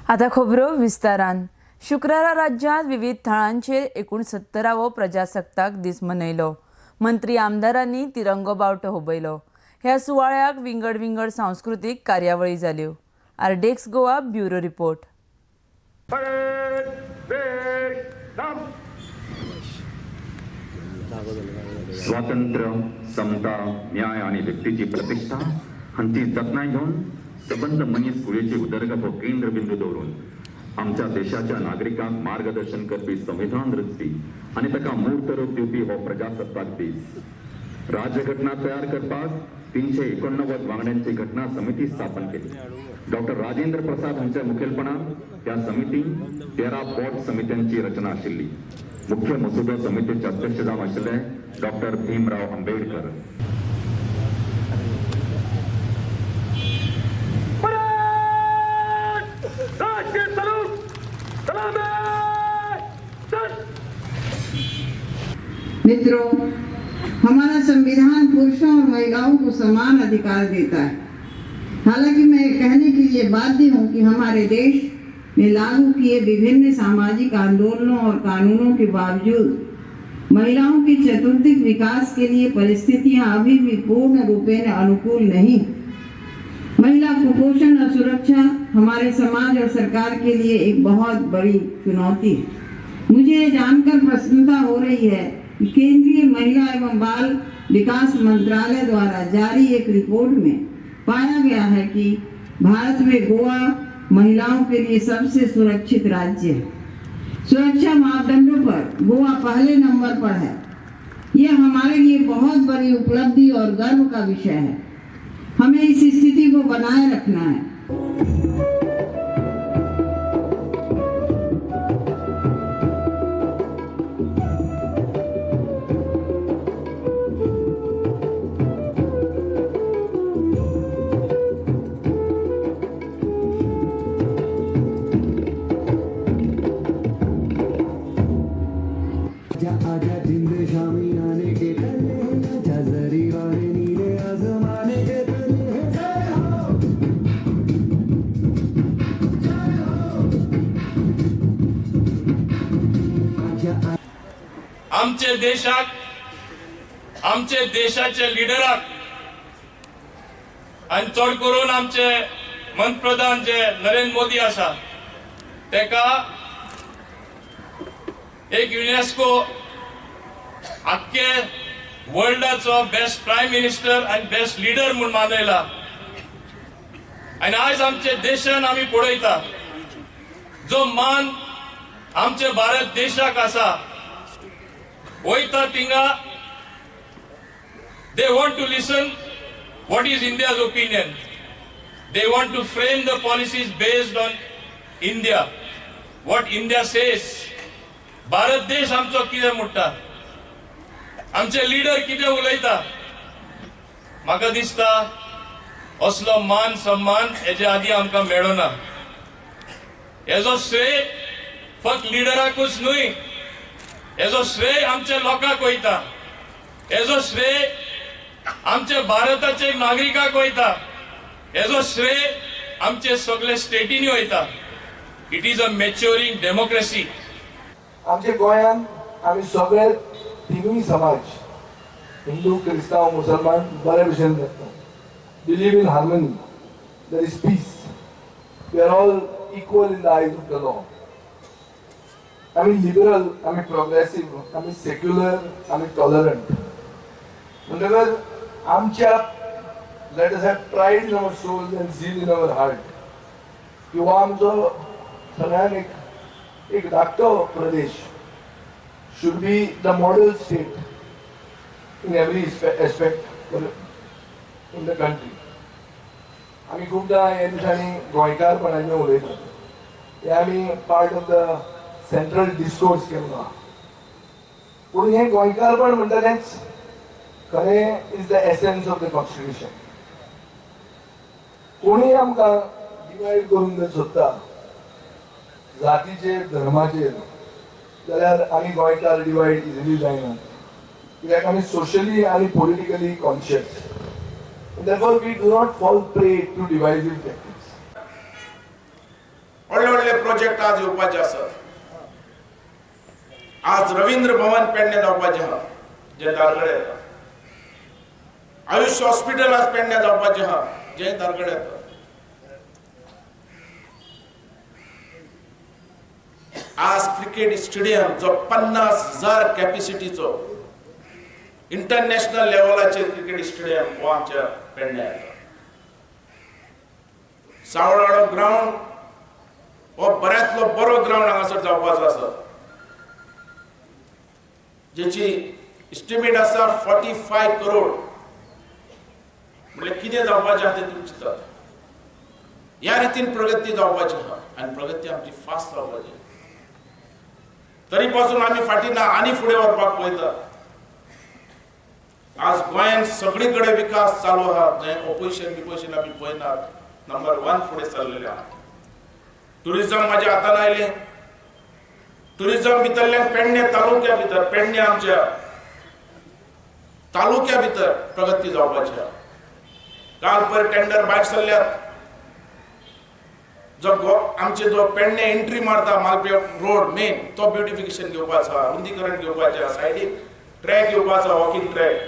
आता खबरो विस्तारान. शुक्रारा राज्यात विविध थळांचेर 69वो प्रजासत्ताक दीस मनयलो. मंत्री आमदारांनी तिरंगो बावटो हुबयलो. ह्या सुवाळ्याक विंगड विंगड सांस्कृतीक कार्यावळी जाल्यो. आरडेक्स गोवा ब्युरो रिपोर्ट. स्वातंत्र्य, समता, न्याय आणि व्यक्तीची प्रतिष्ठा हांची जतनाय घेऊन सबंद मनीस कुळेची उदरगत हो केंद्र बिंदू दवरून आमच्या देशाच्या नागरिकांक मार्गदर्शन करपी संविधान रचपी आणि ताका मूर्त रूप दिवपी हो प्रजासत्ताक दीस. राज्यघटना तयार करपाक 389 वांगड्यांची घटना समिती स्थापन केली. डॉक्टर राजेंद्र प्रसाद हांच्या मुखेलपणान त्या समितीन 13 पोट समित्यांची रचना आशिल्ली. मुख्य मसुदो समितीचे अध्यक्ष जावन आशिल्ले डॉक्टर भीमराव आंबेडकर. मित्रों, हमारा संविधान पुरुषों और महिलाओं को समान अधिकार देता है. हालांकि मैं कहने के लिए बाध्य हूँ कि हमारे देश में लागू किए विभिन्न सामाजिक आंदोलनों और कानूनों के बावजूद महिलाओं के चतुर्दिक विकास के लिए परिस्थितियां अभी भी पूर्ण रूपेण अनुकूल नहीं. महिला कुपोषण और सुरक्षा हमारे समाज और सरकार के लिए एक बहुत बड़ी चुनौती है. मुझे ये जानकर प्रसन्नता हो रही है कि केंद्रीय महिला एवं बाल विकास मंत्रालय द्वारा जारी एक रिपोर्ट में पाया गया है कि भारत में गोवा महिलाओं के लिए सबसे सुरक्षित राज्य है. सुरक्षा मापदंडों पर गोवा पहले नंबर पर है. यह हमारे लिए बहुत बड़ी उपलब्धि और गर्व का विषय है. हमें इस स्थिति को बनाए रखना है. आमचे देशाचे लिडराक आणि चड करून आमचे पंतप्रधान जे नरेंद्र मोदी आसा तेका एक युनेस्को आख्खे वर्ल्डाचो बेस्ट प्राइम मिनिस्टर आणि बेस्ट लीडर म्हणून मानयला. आणि आज आमचे देशान आमी पळयता जो मान आमचे भारत देशाक आसा वयता थिंगा they want to listen what is India's opinion. They want to frame the policies based on India, what India says. Bharat देश आमचो कितें म्हणटा, आमचे लीडर कितें उलयता, म्हाका दिसता असलो मान सम्मान हेजे आदी आमकां मेळना. हेजो श्रेय फक्त लिडराकूच न्हय, हेजो श्रेय आमच्या लोकांक वयता. हेजो श्रेय आमच्या भारताचे नागरिकांक वयता. हेजो श्रेय आमचे सगळे स्टेटीनी वयता. It is a maturing democracy. आमच्या गोंयान आमी सगळे तिनूय समाज हिंदू, क्रिस्तांव, मुसलमान बरे भशेन जगता. Believe in harmony. There is peace. We are all equal in the eyes of the law. आमी लिबरल, आमी प्रोग्रेसिव्ह, आमी सेक्युलर, आमी टॉलरंट. म्हणटकर आमच्या let us have pride in our soul and zeal in our heart. किंवा आमचो सगळ्यान एक धाकटो प्रदेश should be the model state in every aspect in the country. आमी खूबदां ह्या दिसांनी गोंयकारपणाचें उलयतात. हे आमी part of the central discourse केल्लो. पूण हें गोंयकारपण म्हणटलेंच खरें is the essence of the constitution. कोणीय आमकां डिवायड करून जर सोदता जातीचेर, धर्माचेर, जाल्यार आमी गोंयकार डिवायड इजिली जायना. कित्याक आमी सोशली आनी politically conscious. Therefore, we do not fall prey to divisive tactics. Project आज येवपाचे आसात. आज रवींद्र भवन पेडणे जावपाचें आहा जे दारगडे येता. आयुष्य हॉस्पिटल आज पेडणे जावपाचें आहा जे दारगडे येता. आज क्रिकेट स्टेडियम जो 50,000 कॅपॅसिटीचो इंटरनॅशनल लेवलाचेर क्रिकेट स्टेडियम हो आमच्या पेडण्या येता. सावळाडो ग्राउंड हो बऱ्यांतलो बरो ग्राउंड हांगासर जावपाचो आसा जेची एस्टिमेट आसा 45 करोड. म्हणजे कितें जावपाचें आहा तें तुमी चिंतात. ह्या रितीन प्रगती जावपाची आहा आनी प्रगती आमची फास्ट जावपाची. तरी पासून आमी फाटी ना, आनी फुडें वचपाक पळयता. आज गोंयांत सगळी कडेन विकास चालू आहा. जंय ऑपोजिशन आमी पळयनात. नंबर 1 फुडें चल्लेले आहा. टुरिझम म्हाज्या हातान आयलें. टुरिझम भितरल्यान पेडणे तालुक्या भितर, पेडणे आमच्या तालुक्या भितर प्रगती जावपाची आहा. काल पयर टेंडर भायर सरल्यात. जो आमचे जो पेडणे एंट्री मारता मालपेट रोड मेन तो ब्युटिफिकेशन घेवपाचो आहा, रुंदीकरण घेवपाचें आहा, सायडीक ट्रॅक घेवपाचो, वॉकिंग ट्रॅक.